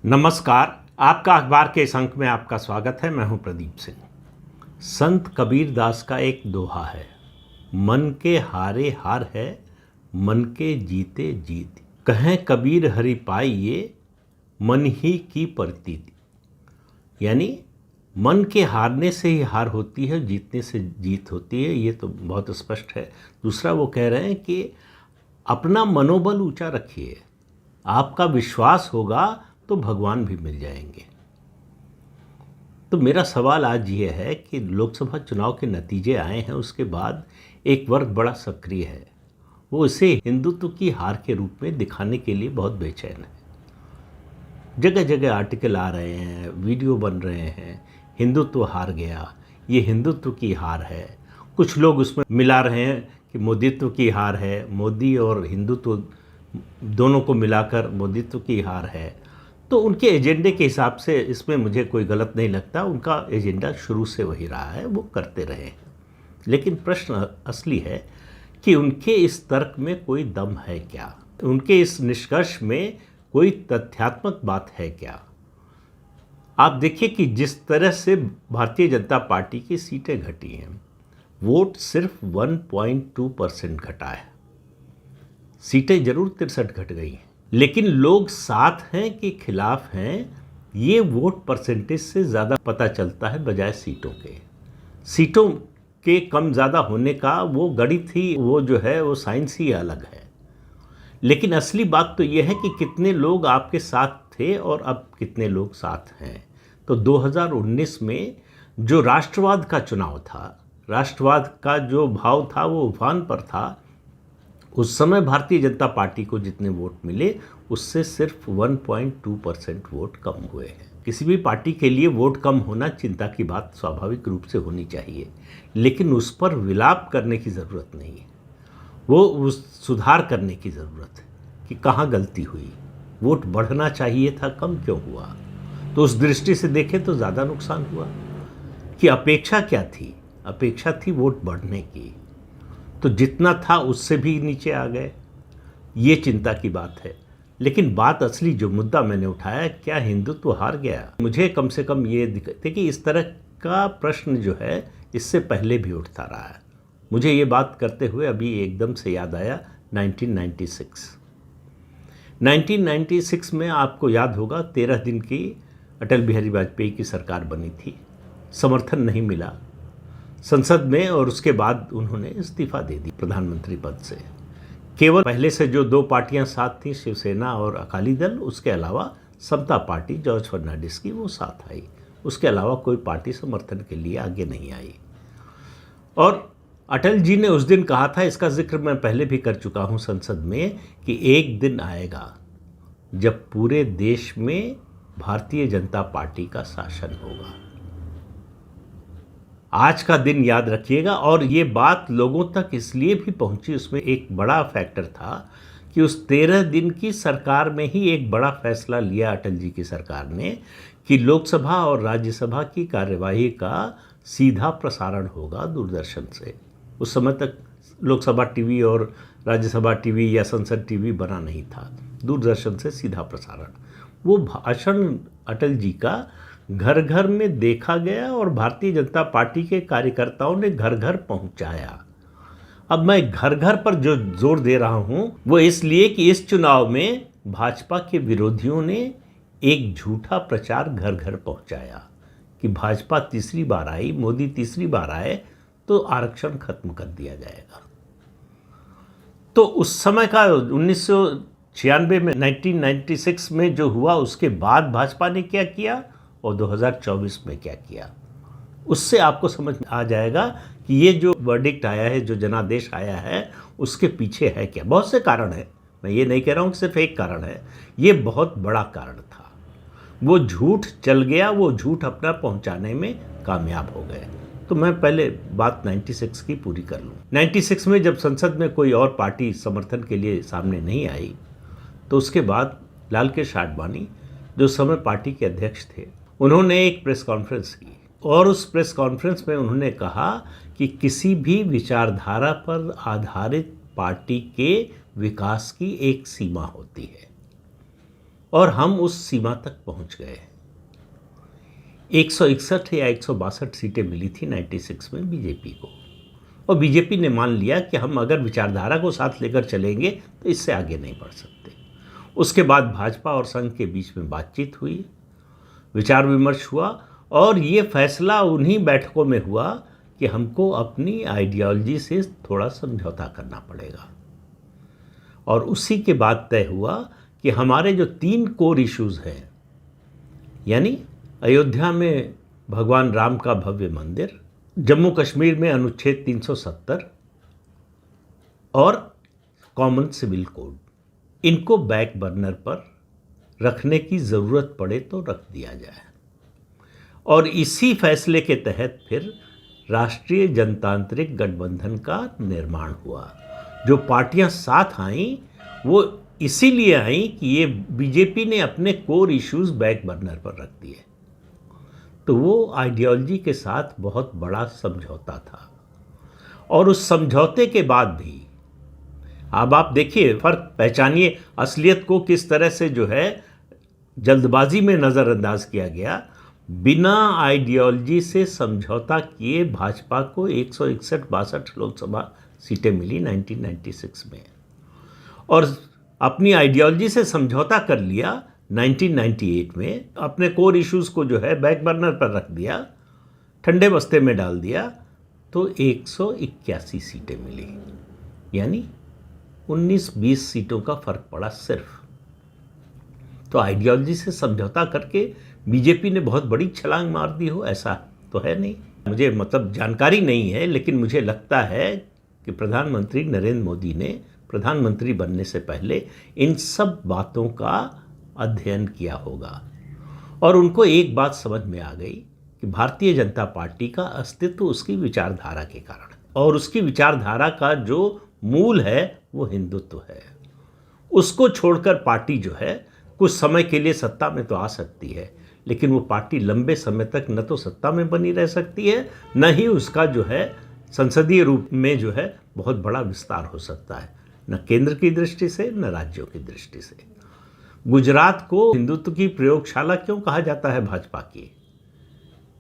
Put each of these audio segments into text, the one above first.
नमस्कार। आपका अखबार के इस अंक में आपका स्वागत है। मैं हूं प्रदीप सिंह। संत कबीर दास का एक दोहा है, मन के हारे हार है, मन के जीते जीत। कहें कबीर हरि पाइये, मन ही की प्रतीति। यानी मन के हारने से ही हार होती है, जीतने से जीत होती है। ये तो बहुत स्पष्ट है। दूसरा वो कह रहे हैं कि अपना मनोबल ऊंचा रखिए, आपका विश्वास होगा तो भगवान भी मिल जाएंगे। तो मेरा सवाल आज ये है कि लोकसभा चुनाव के नतीजे आए हैं, उसके बाद एक वर्ग बड़ा सक्रिय है। वो इसे हिंदुत्व की हार के रूप में दिखाने के लिए बहुत बेचैन है। जगह जगह आर्टिकल आ रहे हैं, वीडियो बन रहे हैं, हिंदुत्व हार गया, ये हिंदुत्व की हार है। कुछ लोग उसमें मिला रहे हैं कि मोदीत्व की हार है, मोदी और हिंदुत्व दोनों को मिलाकर मोदीत्व की हार है। तो उनके एजेंडे के हिसाब से इसमें मुझे कोई गलत नहीं लगता। उनका एजेंडा शुरू से वही रहा है, वो करते रहे हैं। लेकिन प्रश्न असली है कि उनके इस तर्क में कोई दम है क्या, उनके इस निष्कर्ष में कोई तथ्यात्मक बात है क्या। आप देखिए कि जिस तरह से भारतीय जनता पार्टी की सीटें घटी हैं, वोट सिर्फ 1.2% घटा है। सीटें जरूर 63 घट गई हैं, लेकिन लोग साथ हैं कि खिलाफ हैं, ये वोट परसेंटेज से ज़्यादा पता चलता है बजाय सीटों के। सीटों के कम ज़्यादा होने का वो गणित ही, वो जो है वो साइंस ही अलग है। लेकिन असली बात तो ये है कि कितने लोग आपके साथ थे और अब कितने लोग साथ हैं। तो 2019 में जो राष्ट्रवाद का चुनाव था, राष्ट्रवाद का जो भाव था वो उफान पर था। उस समय भारतीय जनता पार्टी को जितने वोट मिले उससे सिर्फ 1.2% वोट कम हुए हैं। किसी भी पार्टी के लिए वोट कम होना चिंता की बात स्वाभाविक रूप से होनी चाहिए, लेकिन उस पर विलाप करने की ज़रूरत नहीं है। वो उस सुधार करने की ज़रूरत है कि कहाँ गलती हुई, वोट बढ़ना चाहिए था, कम क्यों हुआ। तो उस दृष्टि से देखें तो ज़्यादा नुकसान हुआ। कि अपेक्षा क्या थी? अपेक्षा थी वोट बढ़ने की, तो जितना था उससे भी नीचे आ गए। ये चिंता की बात है। लेकिन बात असली जो मुद्दा मैंने उठाया, क्या हिंदुत्व हार गया? मुझे कम से कम ये दिखते कि इस तरह का प्रश्न जो है इससे पहले भी उठता रहा है। मुझे ये बात करते हुए अभी एकदम से याद आया 1996 में। आपको याद होगा 13 दिन की अटल बिहारी वाजपेयी की सरकार बनी थी। समर्थन नहीं मिला संसद में और उसके बाद उन्होंने इस्तीफा दे दी प्रधानमंत्री पद से। केवल पहले से जो 2 पार्टियां साथ थीं, शिवसेना और अकाली दल, उसके अलावा समता पार्टी जॉर्ज फर्नांडिस की वो साथ आई। उसके अलावा कोई पार्टी समर्थन के लिए आगे नहीं आई। और अटल जी ने उस दिन कहा था, इसका जिक्र मैं पहले भी कर चुका हूं संसद में, कि एक दिन आएगा जब पूरे देश में भारतीय जनता पार्टी का शासन होगा। आज का दिन याद रखिएगा। और ये बात लोगों तक इसलिए भी पहुंची, उसमें एक बड़ा फैक्टर था कि उस 13 दिन की सरकार में ही एक बड़ा फैसला लिया अटल जी की सरकार ने कि लोकसभा और राज्यसभा की कार्यवाही का सीधा प्रसारण होगा दूरदर्शन से। उस समय तक लोकसभा टीवी और राज्यसभा टीवी या संसद टीवी बना नहीं था, दूरदर्शन से सीधा प्रसारण। वो भाषण अटल जी का घर घर में देखा गया और भारतीय जनता पार्टी के कार्यकर्ताओं ने घर घर पहुंचाया। अब मैं घर घर पर जो जोर दे रहा हूं वो इसलिए कि इस चुनाव में भाजपा के विरोधियों ने एक झूठा प्रचार घर घर पहुंचाया कि भाजपा तीसरी बार आई, मोदी तीसरी बार आए तो आरक्षण खत्म कर दिया जाएगा। तो उस समय का 1996 में 1996 में जो हुआ, उसके बाद भाजपा ने क्या किया और 2024 में क्या किया, उससे आपको समझ आ जाएगा कि ये जो वर्डिक्ट आया है, जो जनादेश आया है, उसके पीछे है क्या। बहुत से कारण हैं, मैं ये नहीं कह रहा हूँ कि सिर्फ एक कारण है, ये बहुत बड़ा कारण था। वो झूठ चल गया, वो झूठ अपना पहुँचाने में कामयाब हो गए। तो मैं पहले बात 96 की पूरी कर लूँ। 96 में जब संसद में कोई और पार्टी समर्थन के लिए सामने नहीं आई, तो उसके बाद लाल कृष्ण आडवाणी, जो समय पार्टी के अध्यक्ष थे, उन्होंने एक प्रेस कॉन्फ्रेंस की और उस प्रेस कॉन्फ्रेंस में उन्होंने कहा कि किसी भी विचारधारा पर आधारित पार्टी के विकास की एक सीमा होती है और हम उस सीमा तक पहुंच गए। 161 या 162 सीटें मिली थी 96 में बीजेपी को, और बीजेपी ने मान लिया कि हम अगर विचारधारा को साथ लेकर चलेंगे तो इससे आगे नहीं बढ़ सकते। उसके बाद भाजपा और संघ के बीच में बातचीत हुई, विचार विमर्श हुआ, और ये फैसला उन्हीं बैठकों में हुआ कि हमको अपनी आइडियोलॉजी से थोड़ा समझौता करना पड़ेगा। और उसी के बाद तय हुआ कि हमारे जो 3 कोर इश्यूज हैं, यानी अयोध्या में भगवान राम का भव्य मंदिर, जम्मू कश्मीर में अनुच्छेद 370 और कॉमन सिविल कोड, इनको बैक बर्नर पर रखने की ज़रूरत पड़े तो रख दिया जाए। और इसी फैसले के तहत फिर राष्ट्रीय जनतांत्रिक गठबंधन का निर्माण हुआ। जो पार्टियां साथ आईं वो इसीलिए आईं कि ये बीजेपी ने अपने कोर इश्यूज बैक बर्नर पर रख दिए। तो वो आइडियोलॉजी के साथ बहुत बड़ा समझौता था, और उस समझौते के बाद भी अब आप देखिए, फर्क पहचानिए, असलियत को किस तरह से जो है जल्दबाजी में नज़रअंदाज किया गया। बिना आइडियोलॉजी से समझौता किए भाजपा को 161-62 लोकसभा सीटें मिली 1996 में, और अपनी आइडियोलॉजी से समझौता कर लिया 1998 में, अपने कोर इश्यूज को जो है बैक बर्नर पर रख दिया, ठंडे बस्ते में डाल दिया, तो 181 सीटें मिली, यानी 19-20 सीटों का फर्क पड़ा सिर्फ। तो आइडियोलॉजी से समझौता करके बीजेपी ने बहुत बड़ी छलांग मार दी हो, ऐसा तो है नहीं। मुझे मतलब जानकारी नहीं है, लेकिन मुझे लगता है कि प्रधानमंत्री नरेंद्र मोदी ने प्रधानमंत्री बनने से पहले इन सब बातों का अध्ययन किया होगा, और उनको एक बात समझ में आ गई कि भारतीय जनता पार्टी का अस्तित्व उसकी विचारधारा के कारण, और उसकी विचारधारा का जो मूल है वो हिंदुत्व है। उसको छोड़कर पार्टी जो है कुछ समय के लिए सत्ता में तो आ सकती है, लेकिन वो पार्टी लंबे समय तक न तो सत्ता में बनी रह सकती है, न ही उसका जो है संसदीय रूप में जो है बहुत बड़ा विस्तार हो सकता है, न केंद्र की दृष्टि से न राज्यों की दृष्टि से। गुजरात को हिंदुत्व की प्रयोगशाला क्यों कहा जाता है भाजपा की?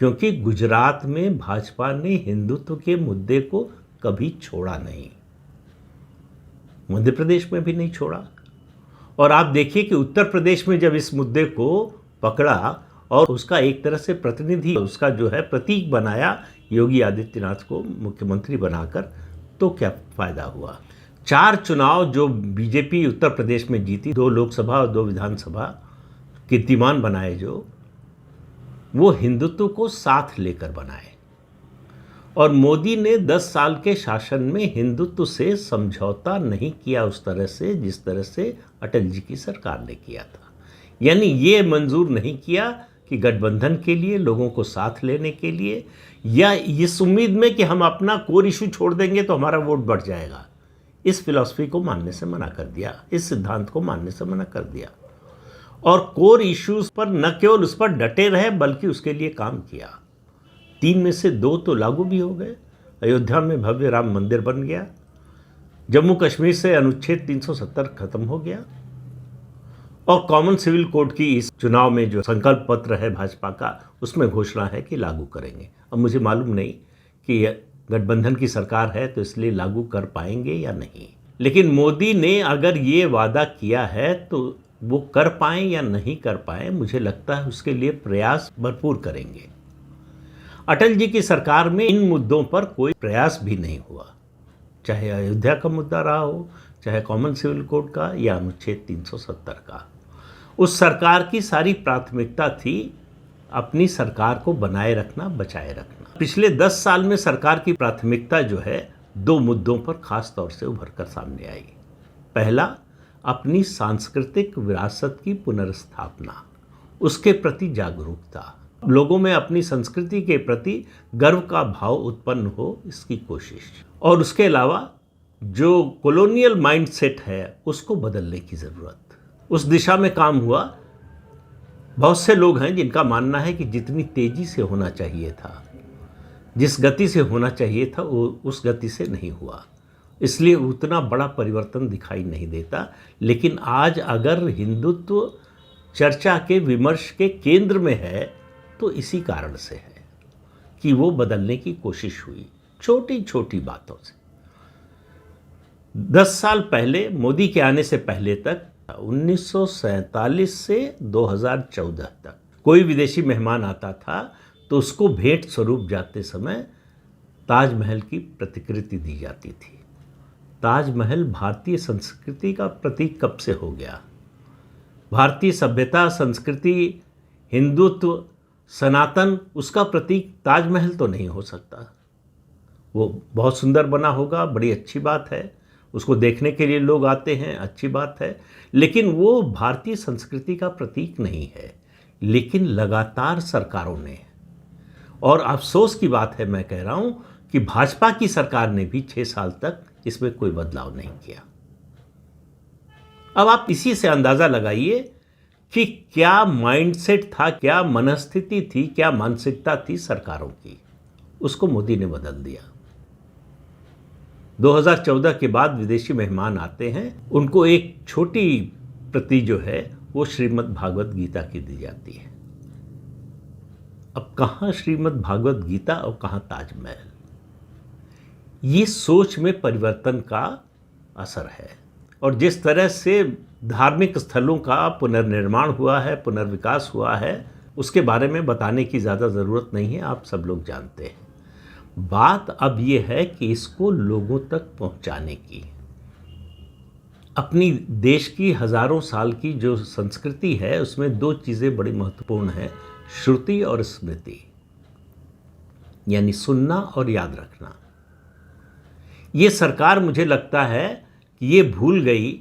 क्योंकि गुजरात में भाजपा ने हिंदुत्व के मुद्दे को कभी छोड़ा नहीं, मध्य प्रदेश में भी नहीं छोड़ा। और आप देखिए कि उत्तर प्रदेश में जब इस मुद्दे को पकड़ा और उसका एक तरह से प्रतिनिधि, उसका जो है प्रतीक बनाया योगी आदित्यनाथ को मुख्यमंत्री बनाकर, तो क्या फ़ायदा हुआ? 4 चुनाव जो बीजेपी उत्तर प्रदेश में जीती, 2 लोकसभा और 2 विधानसभा, कीर्तिमान बनाए जो, वो हिंदुत्व को साथ लेकर बनाए। और मोदी ने 10 साल के शासन में हिंदुत्व से समझौता नहीं किया उस तरह से जिस तरह से अटल जी की सरकार ने किया था। यानी ये मंजूर नहीं किया कि गठबंधन के लिए, लोगों को साथ लेने के लिए, या इस उम्मीद में कि हम अपना कोर इशू छोड़ देंगे तो हमारा वोट बढ़ जाएगा, इस फिलॉसफी को मानने से मना कर दिया, इस सिद्धांत को मानने से मना कर दिया। और कोर इश्यूज पर न केवल उस पर डटे रहे बल्कि उसके लिए काम किया। 3 में से 2 तो लागू भी हो गए। अयोध्या में भव्य राम मंदिर बन गया, जम्मू कश्मीर से अनुच्छेद 370 खत्म हो गया, और कॉमन सिविल कोड की इस चुनाव में जो संकल्प पत्र है भाजपा का, उसमें घोषणा है कि लागू करेंगे। अब मुझे मालूम नहीं कि गठबंधन की सरकार है तो इसलिए लागू कर पाएंगे या नहीं, लेकिन मोदी ने अगर ये वादा किया है तो वो कर पाएँ या नहीं कर पाएँ, मुझे लगता है उसके लिए प्रयास भरपूर करेंगे। अटल जी की सरकार में इन मुद्दों पर कोई प्रयास भी नहीं हुआ, चाहे अयोध्या का मुद्दा रहा हो, चाहे कॉमन सिविल कोड का या अनुच्छेद 370 का। उस सरकार की सारी प्राथमिकता थी अपनी सरकार को बनाए रखना, बचाए रखना। पिछले 10 साल में सरकार की प्राथमिकता जो है 2 मुद्दों पर खास तौर से उभर कर सामने आई। पहला, अपनी सांस्कृतिक विरासत की पुनर्स्थापना, उसके प्रति जागरूकता, लोगों में अपनी संस्कृति के प्रति गर्व का भाव उत्पन्न हो, इसकी कोशिश। और उसके अलावा जो कॉलोनियल माइंडसेट है उसको बदलने की ज़रूरत, उस दिशा में काम हुआ। बहुत से लोग हैं जिनका मानना है कि जितनी तेज़ी से होना चाहिए था, जिस गति से होना चाहिए था, वो उस गति से नहीं हुआ, इसलिए उतना बड़ा परिवर्तन दिखाई नहीं देता। लेकिन आज अगर हिंदुत्व चर्चा के विमर्श के केंद्र में है तो इसी कारण से है कि वो बदलने की कोशिश हुई छोटी छोटी बातों से। 10 साल पहले, मोदी के आने से पहले तक, 1947 से 2014 तक कोई विदेशी मेहमान आता था तो उसको भेंट स्वरूप जाते समय ताजमहल की प्रतिकृति दी जाती थी। ताजमहल भारतीय संस्कृति का प्रतीक कब से हो गया? भारतीय सभ्यता, संस्कृति, हिंदुत्व, सनातन, उसका प्रतीक ताजमहल तो नहीं हो सकता। वो बहुत सुंदर बना होगा, बड़ी अच्छी बात है, उसको देखने के लिए लोग आते हैं, अच्छी बात है, लेकिन वो भारतीय संस्कृति का प्रतीक नहीं है। लेकिन लगातार सरकारों ने, और अफसोस की बात है मैं कह रहा हूं कि भाजपा की सरकार ने भी 6 साल तक इसमें कोई बदलाव नहीं किया। अब आप इसी से अंदाजा लगाइए कि क्या माइंडसेट था, क्या मनस्थिति थी, क्या मानसिकता थी सरकारों की। उसको मोदी ने बदल दिया। 2014 के बाद विदेशी मेहमान आते हैं, उनको एक छोटी प्रति जो है वो श्रीमद् भागवत गीता की दी जाती है। अब कहाँ श्रीमद् भागवत गीता और कहाँ ताजमहल? ये सोच में परिवर्तन का असर है। और जिस तरह से धार्मिक स्थलों का पुनर्निर्माण हुआ है, पुनर्विकास हुआ है, उसके बारे में बताने की ज़्यादा ज़रूरत नहीं है, आप सब लोग जानते हैं। बात अब ये है कि इसको लोगों तक पहुंचाने की। अपनी देश की हजारों साल की जो संस्कृति है उसमें 2 चीज़ें बड़ी महत्वपूर्ण हैं, श्रुति और स्मृति, यानी सुनना और याद रखना। ये सरकार, मुझे लगता है कि ये भूल गई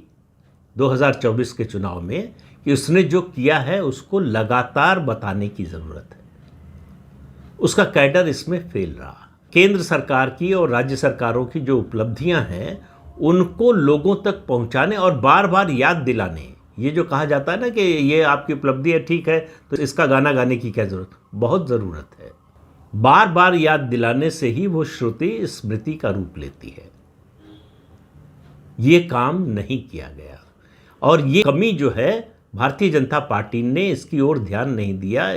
2024 के चुनाव में कि उसने जो किया है उसको लगातार बताने की ज़रूरत है। उसका कैडर इसमें फेल रहा। केंद्र सरकार की और राज्य सरकारों की जो उपलब्धियां हैं उनको लोगों तक पहुंचाने और बार बार याद दिलाने। ये जो कहा जाता है ना कि ये आपकी उपलब्धि है, ठीक है, तो इसका गाना गाने की क्या ज़रूरत? बहुत ज़रूरत है। बार बार याद दिलाने से ही वो श्रुति स्मृति का रूप लेती है। ये काम नहीं किया गया और ये कमी जो है भारतीय जनता पार्टी ने इसकी ओर ध्यान नहीं दिया,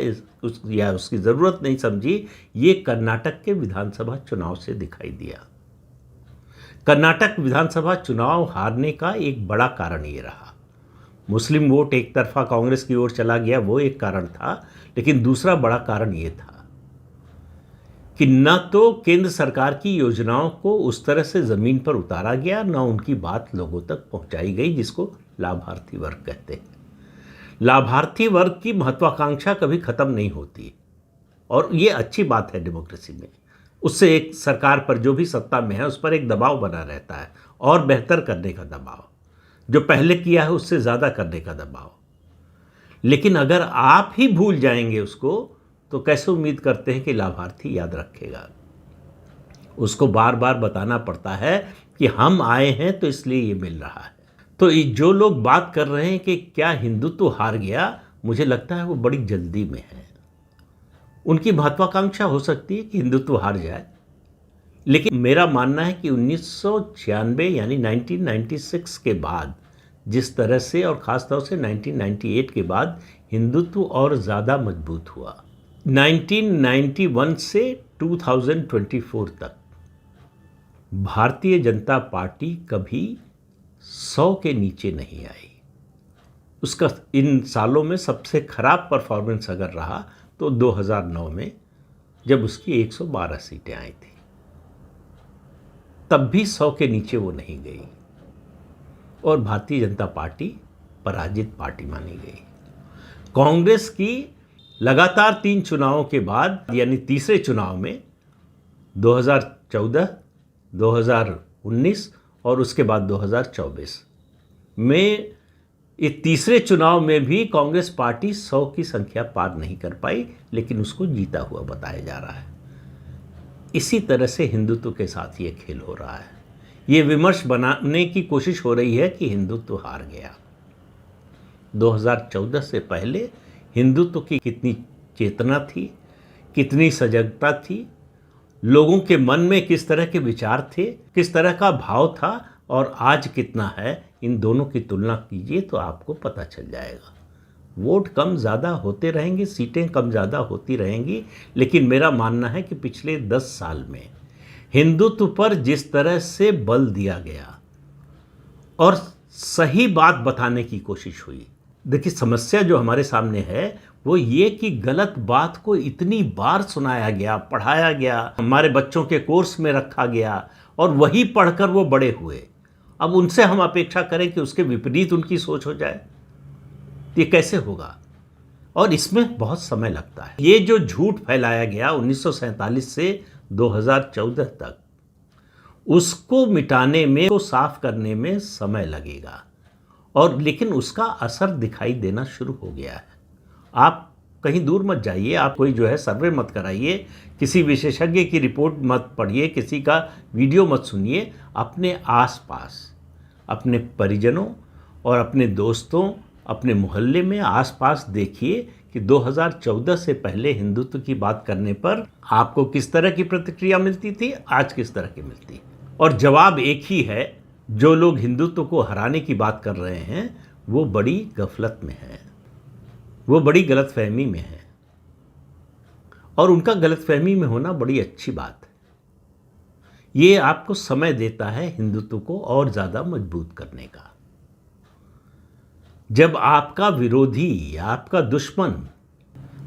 या उसकी ज़रूरत नहीं समझी। ये कर्नाटक के विधानसभा चुनाव से दिखाई दिया। कर्नाटक विधानसभा चुनाव हारने का एक बड़ा कारण ये रहा। मुस्लिम वोट एक तरफा कांग्रेस की ओर चला गया, वो एक कारण था, लेकिन दूसरा बड़ा कारण ये था कि न तो केंद्र सरकार की योजनाओं को उस तरह से ज़मीन पर उतारा गया, न उनकी बात लोगों तक पहुंचाई गई, जिसको लाभार्थी वर्ग कहते हैं। लाभार्थी वर्ग की महत्वाकांक्षा कभी ख़त्म नहीं होती और ये अच्छी बात है डेमोक्रेसी में। उससे एक सरकार पर, जो भी सत्ता में है, उस पर एक दबाव बना रहता है और बेहतर करने का दबाव, जो पहले किया है उससे ज़्यादा करने का दबाव। लेकिन अगर आप ही भूल जाएंगे उसको, तो कैसे उम्मीद करते हैं कि लाभार्थी याद रखेगा? उसको बार बार बताना पड़ता है कि हम आए हैं तो इसलिए ये मिल रहा है। तो जो लोग बात कर रहे हैं कि क्या हिंदुत्व हार गया, मुझे लगता है वो बड़ी जल्दी में है। उनकी महत्वाकांक्षा हो सकती है कि हिंदुत्व हार जाए, लेकिन मेरा मानना है कि 1996 यानी 1996 के बाद जिस तरह से, और ख़ासतौर से 1998 के बाद हिंदुत्व और ज़्यादा मजबूत हुआ। 1991 से 2024 तक भारतीय जनता पार्टी कभी 100 के नीचे नहीं आई। उसका इन सालों में सबसे खराब परफॉर्मेंस अगर रहा तो 2009 में, जब उसकी 112 सीटें आई थी, तब भी 100 के नीचे वो नहीं गई और भारतीय जनता पार्टी पराजित पार्टी मानी गई। कांग्रेस की लगातार 3 चुनावों के बाद, यानी तीसरे चुनाव में 2014, 2019 और उसके बाद 2024 में, ये तीसरे चुनाव में भी कांग्रेस पार्टी 100 की संख्या पार नहीं कर पाई, लेकिन उसको जीता हुआ बताया जा रहा है। इसी तरह से हिंदुत्व के साथ ये खेल हो रहा है। ये विमर्श बनाने की कोशिश हो रही है कि हिंदुत्व हार गया। 2014 से पहले हिंदुत्व की कितनी चेतना थी, कितनी सजगता थी, लोगों के मन में किस तरह के विचार थे, किस तरह का भाव था, और आज कितना है, इन दोनों की तुलना कीजिए तो आपको पता चल जाएगा। वोट कम ज़्यादा होते रहेंगे, सीटें कम ज़्यादा होती रहेंगी, लेकिन मेरा मानना है कि पिछले 10 साल में हिंदुत्व पर जिस तरह से बल दिया गया और सही बात बताने की कोशिश हुई। देखिए, समस्या जो हमारे सामने है वो ये कि गलत बात को इतनी बार सुनाया गया, पढ़ाया गया, हमारे बच्चों के कोर्स में रखा गया और वही पढ़कर वो बड़े हुए। अब उनसे हम अपेक्षा करें कि उसके विपरीत उनकी सोच हो जाए, तो ये कैसे होगा? और इसमें बहुत समय लगता है। ये जो झूठ फैलाया गया 1947 से 2014 तक, उसको मिटाने में, उसको साफ करने में समय लगेगा, और लेकिन उसका असर दिखाई देना शुरू हो गया है। आप कहीं दूर मत जाइए, आप कोई जो है सर्वे मत कराइए, किसी विशेषज्ञ की रिपोर्ट मत पढ़िए, किसी का वीडियो मत सुनिए। अपने आसपास, अपने परिजनों और अपने दोस्तों, अपने मोहल्ले में आसपास देखिए कि 2014 से पहले हिंदुत्व की बात करने पर आपको किस तरह की प्रतिक्रिया मिलती थी, आज किस तरह की मिलती। और जवाब एक ही है, जो लोग हिंदुत्व को हराने की बात कर रहे हैं वो बड़ी गफलत में हैं, वो बड़ी गलतफहमी में है, और उनका गलतफहमी में होना बड़ी अच्छी बात है। ये आपको समय देता है हिंदुत्व को और ज़्यादा मजबूत करने का। जब आपका विरोधी, आपका दुश्मन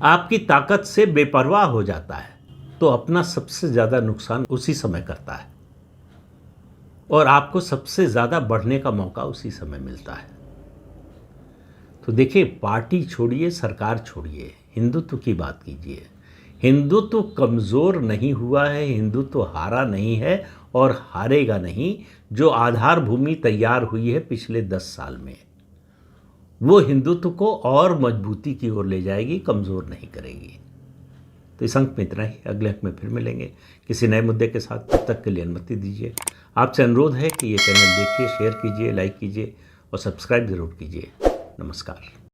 आपकी ताकत से बेपरवाह हो जाता है तो अपना सबसे ज़्यादा नुकसान उसी समय करता है, और आपको सबसे ज़्यादा बढ़ने का मौका उसी समय मिलता है। तो देखिए, पार्टी छोड़िए, सरकार छोड़िए, हिंदुत्व की बात कीजिए। हिंदुत्व कमज़ोर नहीं हुआ है, हिंदुत्व हारा नहीं है और हारेगा नहीं। जो आधार भूमि तैयार हुई है पिछले 10 साल में, वो हिंदुत्व को और मजबूती की ओर ले जाएगी, कमज़ोर नहीं करेगी। तो इस अंक में इतना ही। अगले अंक में फिर मिलेंगे किसी नए मुद्दे के साथ। तब तक के लिए अनुमति दीजिए। आपसे अनुरोध है कि ये चैनल देखिए, शेयर कीजिए, लाइक कीजिए और सब्सक्राइब ज़रूर कीजिए। नमस्कार।